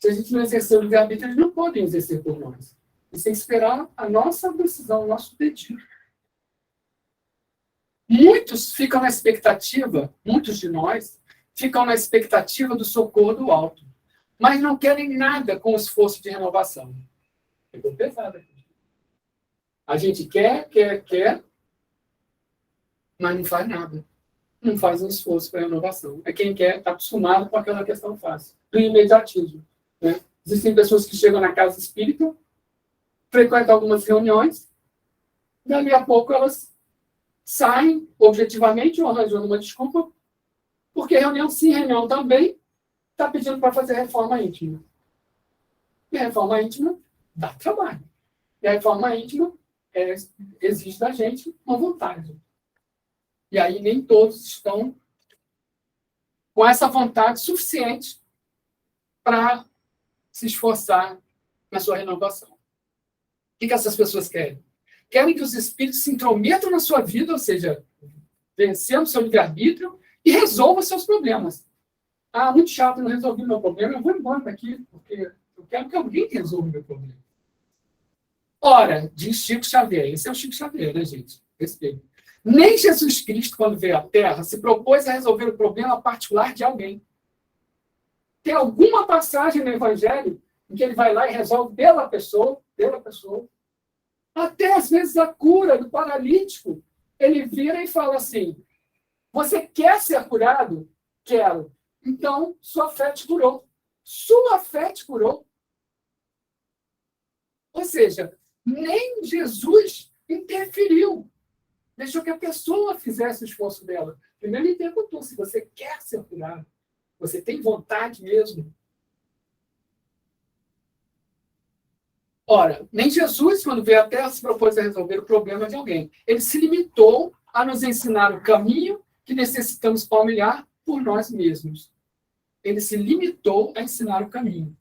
Se a gente não exercer o livre-arbítrio, eles não podem exercer por nós. Eles têm que esperar a nossa decisão, o nosso pedido. Muitos ficam na expectativa, muitos de nós, ficam na expectativa do socorro do alto, mas não querem nada com o esforço de renovação. Ficou pesado aqui. A gente quer, mas não faz nada. Não faz um esforço para renovação. É quem quer, está acostumado com aquela questão fácil, do imediatismo. Né? Existem pessoas que chegam na casa espírita, frequentam algumas reuniões, e dali a pouco elas saem objetivamente ou arranjando uma desculpa, porque reunião sim, reunião também, está pedindo para fazer reforma íntima. E a reforma íntima dá trabalho. E a reforma íntima exige da gente uma vontade. E aí nem todos estão com essa vontade suficiente para se esforçar na sua renovação. O que essas pessoas querem? Querem que os espíritos se intrometam na sua vida, ou seja, vencendo seu livre-arbítrio e resolvam seus problemas. Ah, muito chato, não resolvi meu problema, eu vou embora daqui, porque eu quero que alguém resolva o meu problema. Ora, diz Chico Xavier, esse é o Chico Xavier, né, gente? Respeito. Nem Jesus Cristo, quando veio à Terra, se propôs a resolver o problema particular de alguém. Tem alguma passagem no Evangelho em que ele vai lá e resolve pela pessoa, até às vezes a cura do paralítico, ele vira e fala assim, você quer ser curado? Quero. Então, sua fé te curou. Sua fé te curou. Ou seja, nem Jesus interferiu. Deixou que a pessoa fizesse o esforço dela. Primeiro ele perguntou se você quer ser curado. Você tem vontade mesmo? Ora, nem Jesus, quando veio à Terra, se propôs a resolver o problema de alguém. Ele se limitou a nos ensinar o caminho que necessitamos palmilhar por nós mesmos. Ele se limitou a ensinar o caminho.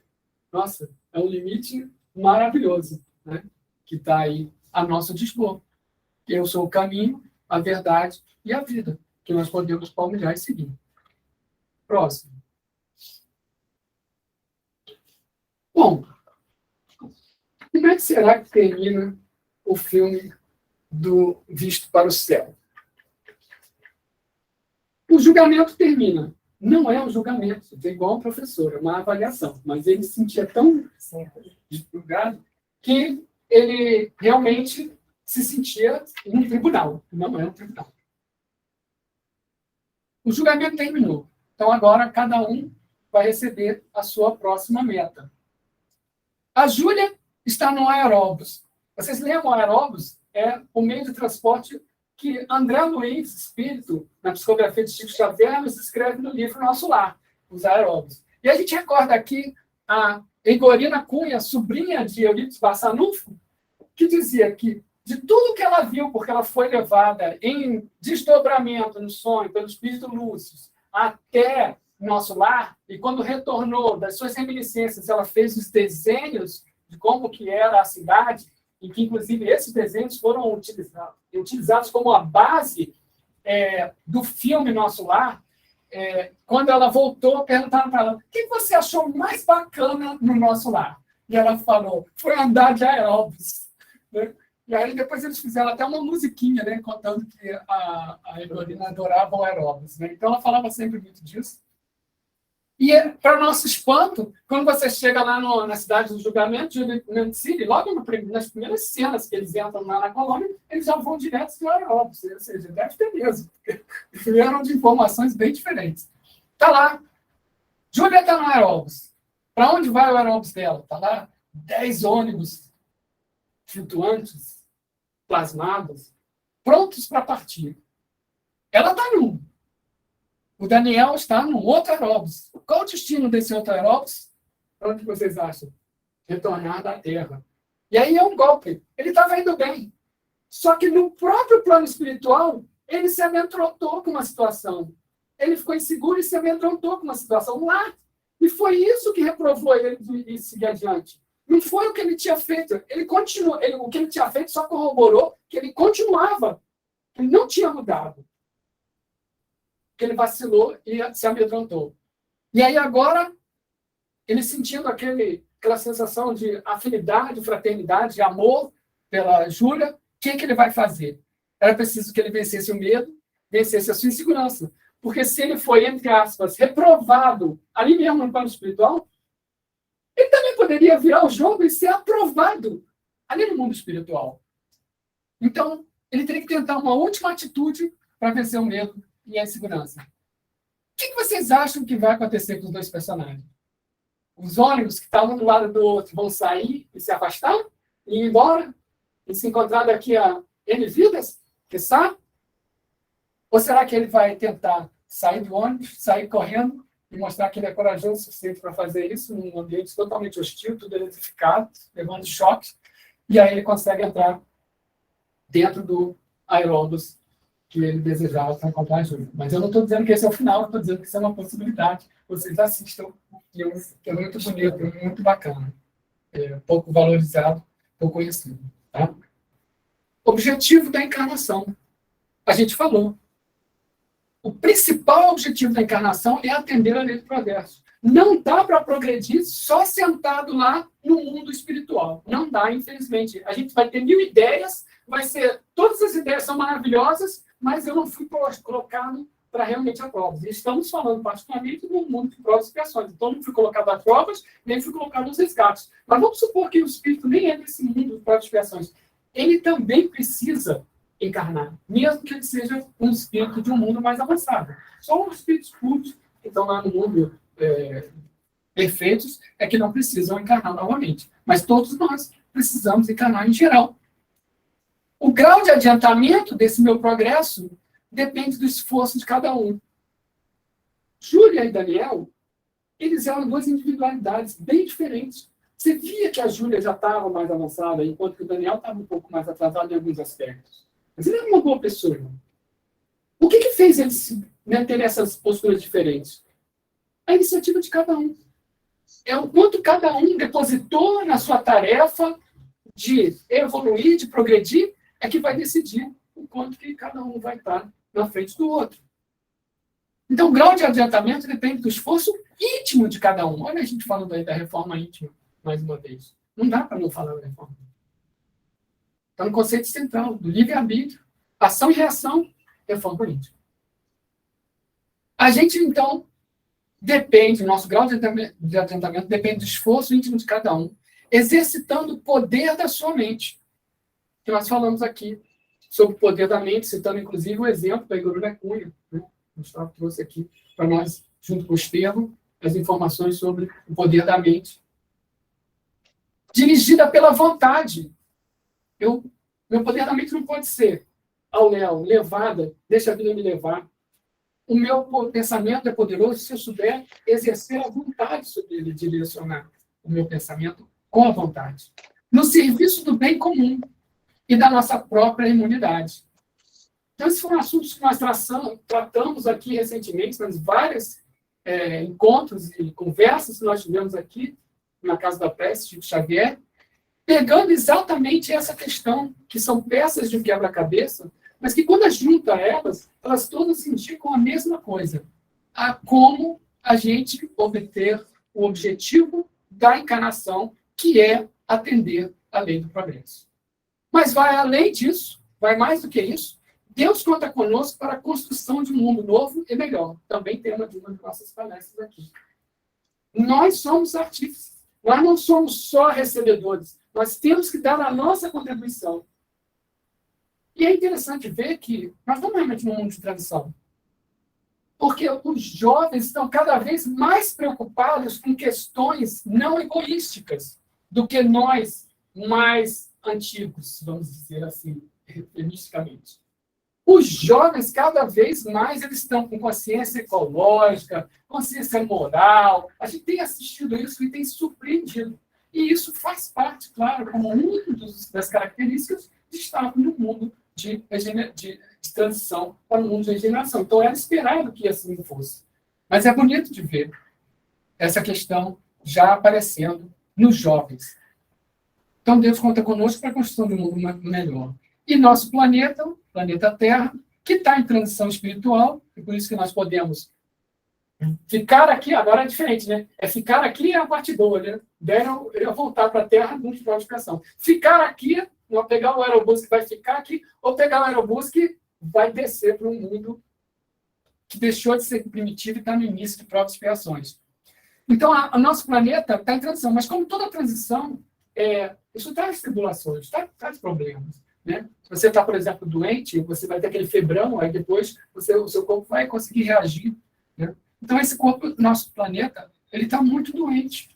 Nossa, é um limite maravilhoso, né? Que está aí a nosso dispor. Eu sou o caminho, a verdade e a vida, que nós podemos palmilhar e seguir. Próximo. Bom, como é que será que termina o filme do Visto para o Céu? O julgamento termina. Não é um julgamento, é igual ao professor, é uma avaliação. Mas ele se sentia tão julgado que ele realmente se sentia em um tribunal. Não é um tribunal. O julgamento terminou. Então, agora, cada um vai receber a sua próxima meta. A Júlia está no aeróbus. Vocês lembram o aeróbus? É o meio de transporte que André Luiz, espírito, na psicografia de Chico Xavier, nos escreve no livro Nosso Lar, os aeróbus. E a gente recorda aqui a Egorina Cunha, sobrinha de Eurípides Barçanufo, que dizia que de tudo que ela viu, porque ela foi levada em desdobramento no sonho pelo espírito Lúcio até Nosso Lar, e quando retornou das suas reminiscências, ela fez os desenhos de como que era a cidade, e que, inclusive, esses desenhos foram utilizados como a base do filme Nosso Lar. Quando ela voltou, perguntaram para ela, o que você achou mais bacana no Nosso Lar? E ela falou, foi andar de aeróbus. Né? E aí depois eles fizeram até uma musiquinha, né, contando que a Egorina adorava o aeróbus. Né? Então ela falava sempre muito disso. E, para nosso espanto, quando você chega lá na cidade do julgamento, Julian City, logo nas primeiras cenas que eles entram lá na colônia, eles já vão direto do aeróbus. Ou seja, deve ter mesmo, porque vieram de informações bem diferentes. Está lá. Júlia está no aeróbus. Para onde vai o aeróbus dela? Está lá 10 ônibus flutuantes, plasmados, prontos para partir. Ela está num. O Daniel está num outro aeróbus. Qual o destino desse outro aeróbus? Para onde vocês acham? Retornar da Terra. E aí é um golpe. Ele estava indo bem. Só que no próprio plano espiritual, ele se amedrontou com uma situação. Ele ficou inseguro e se amedrontou com uma situação lá. E foi isso que reprovou ele de seguir adiante. Não foi o que ele tinha feito. Ele continuou. O que ele tinha feito só corroborou que ele continuava. Ele não tinha mudado. Que ele vacilou e se amedrontou. E aí agora, ele sentindo aquela sensação de afinidade, fraternidade, de amor pela Júlia, o que ele vai fazer? Era preciso que ele vencesse o medo, vencesse a sua insegurança. Porque se ele foi, entre aspas, reprovado ali mesmo no plano espiritual, ele também poderia virar o jogo e ser aprovado ali no mundo espiritual. Então, ele teria que tentar uma última atitude para vencer o medo e a insegurança. O que vocês acham que vai acontecer com os dois personagens? Os ônibus que estavam um do lado do outro vão sair e se afastar? E ir embora? E se encontrar daqui a N vidas? Que sabe? Ou será que ele vai tentar sair do ônibus, sair correndo e mostrar que ele é corajoso o suficiente para fazer isso num ambiente totalmente hostil, tudo eletrificado, levando choque, e aí ele consegue entrar dentro do aeróbus que ele desejava para encontrar ajuda. Mas eu não estou dizendo que esse é o final, eu estou dizendo que isso é uma possibilidade. Vocês assistam o filme, que é muito bonito, muito bacana. pouco valorizado, pouco conhecido. Tá? Objetivo da encarnação. A gente falou. O principal objetivo da encarnação é atender a lei do progresso. Não dá para progredir só sentado lá no mundo espiritual. Não dá, infelizmente. A gente vai ter 1000 ideias, todas as ideias são maravilhosas, mas eu não fui colocado para realmente a provas. E estamos falando particularmente do mundo de provas e expiações. Então, não fui colocado a provas, nem fui colocado nos resgates. Mas vamos supor que o espírito nem é desse mundo de provas e expiações. Ele também precisa encarnar, mesmo que ele seja um espírito de um mundo mais avançado. Só os espíritos puros que estão lá no mundo perfeitos é que não precisam encarnar novamente. Mas todos nós precisamos encarnar em geral. O grau de adiantamento desse meu progresso depende do esforço de cada um. Júlia e Daniel, eles eram duas individualidades bem diferentes. Você via que a Júlia já estava mais avançada, enquanto que o Daniel estava um pouco mais atrasado em alguns aspectos. Mas ele era uma boa pessoa, irmão. O que fez eles terem essas posturas diferentes? A iniciativa de cada um. É o quanto cada um depositou na sua tarefa de evoluir, de progredir, é que vai decidir o quanto que cada um vai estar na frente do outro. Então, o grau de adiantamento depende do esforço íntimo de cada um. Olha a gente falando aí da reforma íntima, mais uma vez. Não dá para não falar da reforma. Está no conceito central do livre-arbítrio, ação e reação, reforma política. A gente, então, depende, o nosso grau de adiantamento depende do esforço íntimo de cada um, exercitando o poder da sua mente. Que nós falamos aqui sobre o poder da mente, citando, inclusive, o exemplo da Igor da Cunha. Né? O Gustavo trouxe aqui para nós, junto com o Estevão, as informações sobre o poder da mente. Dirigida pela vontade. Meu poder da mente não pode ser ao léu, levada, deixa a vida me levar. O meu pensamento é poderoso se eu souber exercer a vontade sobre ele, direcionar o meu pensamento com a vontade. No serviço do bem comum e da nossa própria imunidade. Então, esses foram assuntos que nós tratamos aqui recentemente, nas vários encontros e conversas que nós tivemos aqui na Casa da Prece, Chico Xavier, pegando exatamente essa questão, que são peças de um quebra-cabeça, mas que quando a gente junta elas todas indicam a mesma coisa. A como a gente obter o objetivo da encarnação, que é atender a lei do progresso. Mas vai além disso, vai mais do que isso. Deus conta conosco para a construção de um mundo novo e melhor. Também tema de uma de nossas palestras aqui. Nós somos artífices. Nós não somos só recebedores. Nós temos que dar a nossa contribuição. E é interessante ver que nós estamos realmente num mundo de transição. Porque os jovens estão cada vez mais preocupados com questões não egoísticas do que nós, mais antigos, vamos dizer assim, eufemisticamente. Os jovens, cada vez mais, eles estão com consciência ecológica, consciência moral. A gente tem assistido isso e tem surpreendido. E isso faz parte, claro, como uma das características de estar no mundo de transição para o mundo de regeneração. Então, era esperado que assim fosse. Mas é bonito de ver essa questão já aparecendo nos jovens. Então, Deus conta conosco para a construção de um mundo melhor. E nosso planeta, o planeta Terra, que está em transição espiritual, e por isso que nós podemos ficar aqui, agora é diferente, né? Ficar aqui é a parte boa, né? Eu voltar para a Terra num de expiação. Ficar aqui, não pegar o aerobus que vai ficar aqui, ou pegar o aerobus que vai descer para um mundo que deixou de ser primitivo e está no início de provas e expiações. Então, o nosso planeta está em transição, mas como toda transição, isso traz tribulações, traz problemas. Né? Se você está, por exemplo, doente, você vai ter aquele febrão, aí depois o seu corpo vai conseguir reagir. Né? Então, esse corpo, nosso planeta, ele está muito doente.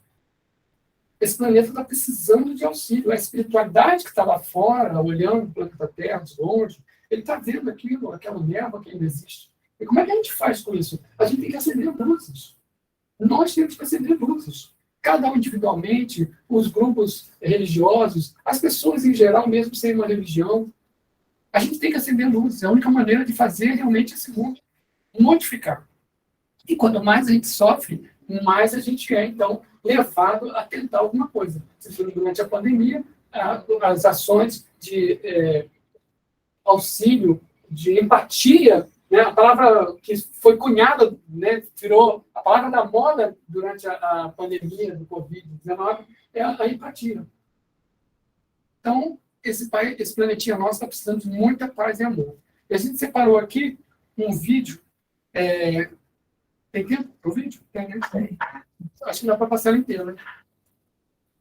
Esse planeta está precisando de auxílio. A espiritualidade que está lá fora, olhando o planeta Terra de longe, ele está vendo aquilo, aquela névoa que ainda existe. E como é que a gente faz com isso? A gente tem que acender luzes. Nós temos que acender luzes. Cada um individualmente, os grupos religiosos, as pessoas em geral, mesmo sem uma religião, a gente tem que acender luzes. É a única maneira de fazer realmente esse mundo modificar. E quanto mais a gente sofre, mais a gente é, então, levado a tentar alguma coisa. Durante a pandemia, as ações de auxílio, de empatia, né? A palavra que foi cunhada, né? Virou a palavra da moda durante a pandemia do Covid-19, é a empatia. Então, esse planetinha nosso está precisando de muita paz e amor. E a gente separou aqui um vídeo. Tem tempo para o vídeo? Tem, né? Tem. Acho que dá para passar ele inteiro, né?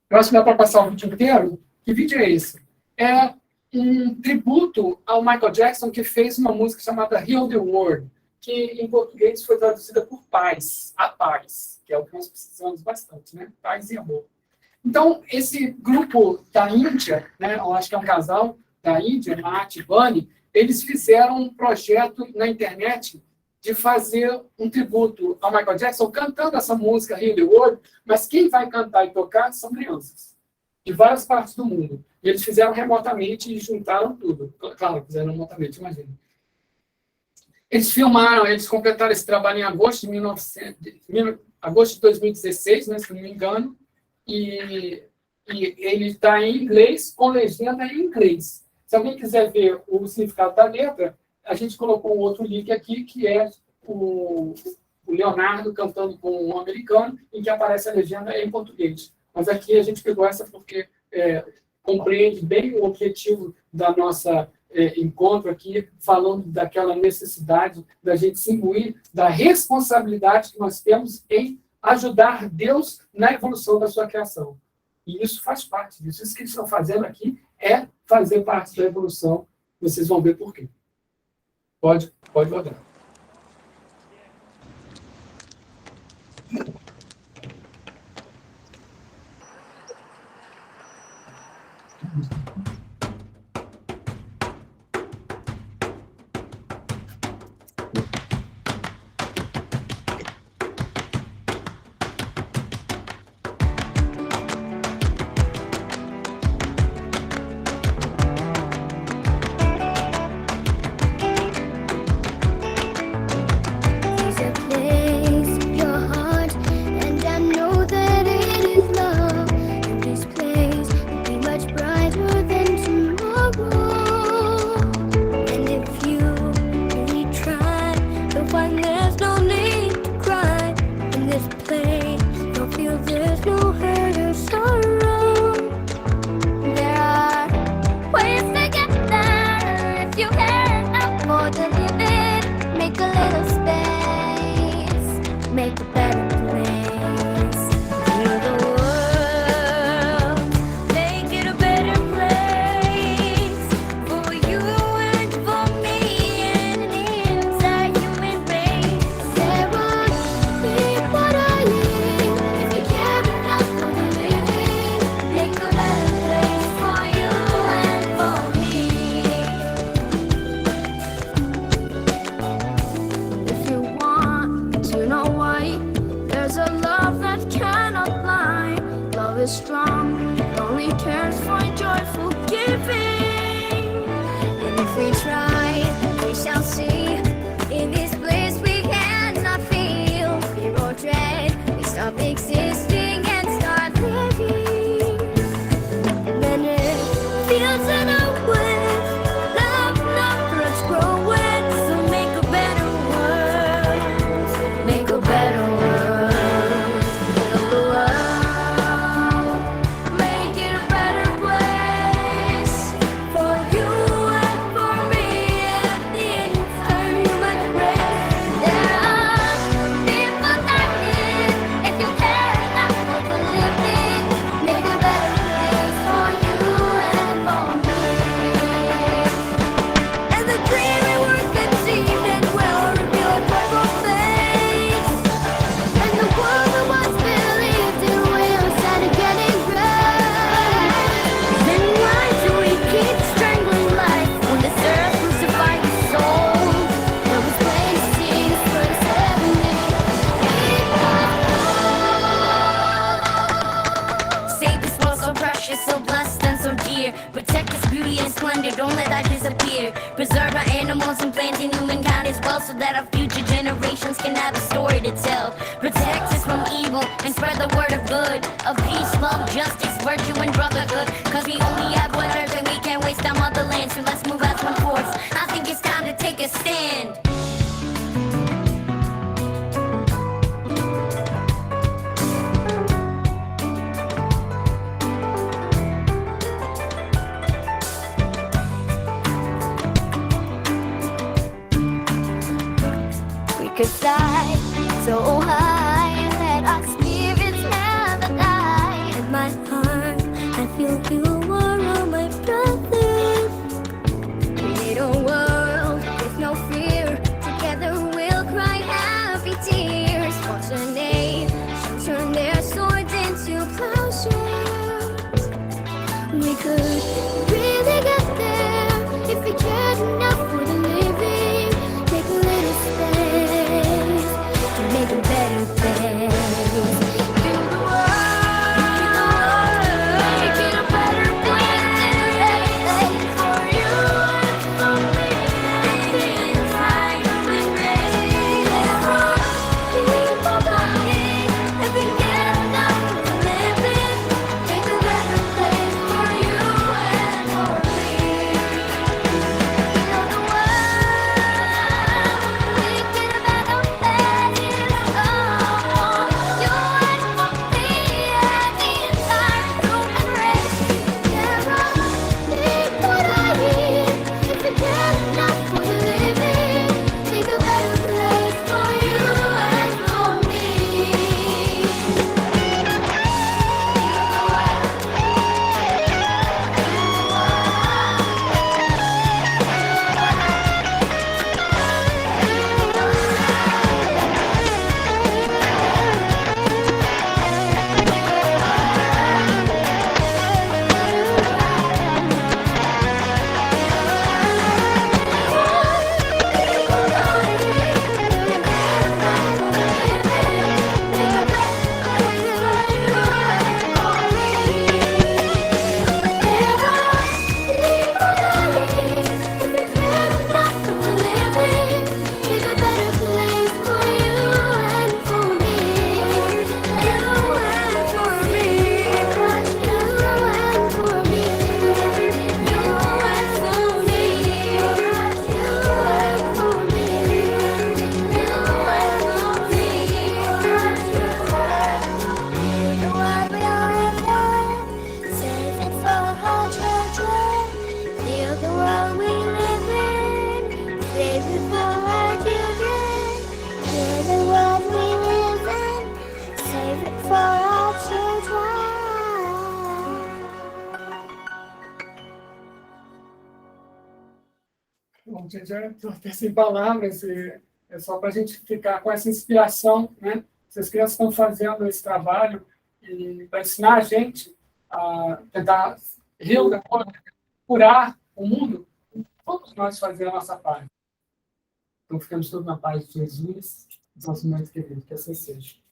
Eu acho que dá para passar o vídeo inteiro. Que vídeo é esse? É um tributo ao Michael Jackson, que fez uma música chamada Heal the World, que em português foi traduzida por paz, a paz, que é o que nós precisamos bastante, né? Paz e amor. Então, esse grupo da Índia, né, eu acho que é um casal da Índia, Mahat e Bunny, eles fizeram um projeto na internet de fazer um tributo ao Michael Jackson cantando essa música Heal the World, mas quem vai cantar e tocar são crianças, de várias partes do mundo. E eles fizeram remotamente e juntaram tudo. Claro, fizeram remotamente, imagina. Eles filmaram, eles completaram esse trabalho em agosto de 2016, né, se não me engano, e ele está em inglês, com legenda em inglês. Se alguém quiser ver o significado da letra, a gente colocou um outro link aqui, que é o Leonardo cantando com um americano, em que aparece a legenda em português. Mas aqui a gente pegou essa porque compreende bem o objetivo da nossa encontro aqui, falando daquela necessidade da gente se imbuir da responsabilidade que nós temos em ajudar Deus na evolução da sua criação. E isso faz parte disso. Isso que eles estão fazendo aqui é fazer parte da evolução. Vocês vão ver por quê. Pode rodar. Preserve our animals and planting humankind as well, so that our future generations can can have a story to tell. Protect us from evil and spread the word of good, of peace, love, justice, virtue, and brotherhood. Cause we only have one earth and we can't waste our motherland. So let's move as one force. I think it's time to take a stand. We could fly so high that our spirits never die. In my heart, I feel you are all my brothers. Create a world with no fear. Together we'll cry happy tears. Alternate, turn their swords into plowshares. We could really get there if we cared enough for the living. Take a little space to make a better place. Build the world, make it a better place for you and for me. Inside the race, people dying, if we get enough for the living, make a better place for you and for me. Build the world, make it a better place. Oh, you and for me and the entire human race. Never leave what I need. If we get enough for the living, make a better place for you and for me. Bom, gente, já estou até sem palavras, é só para a gente ficar com essa inspiração, né? Essas crianças estão fazendo esse trabalho para ensinar a gente a tentar curar o mundo. Vamos nós fazer a nossa parte. Então, ficamos todos na paz de Jesus, nosso muito querido, que assim seja.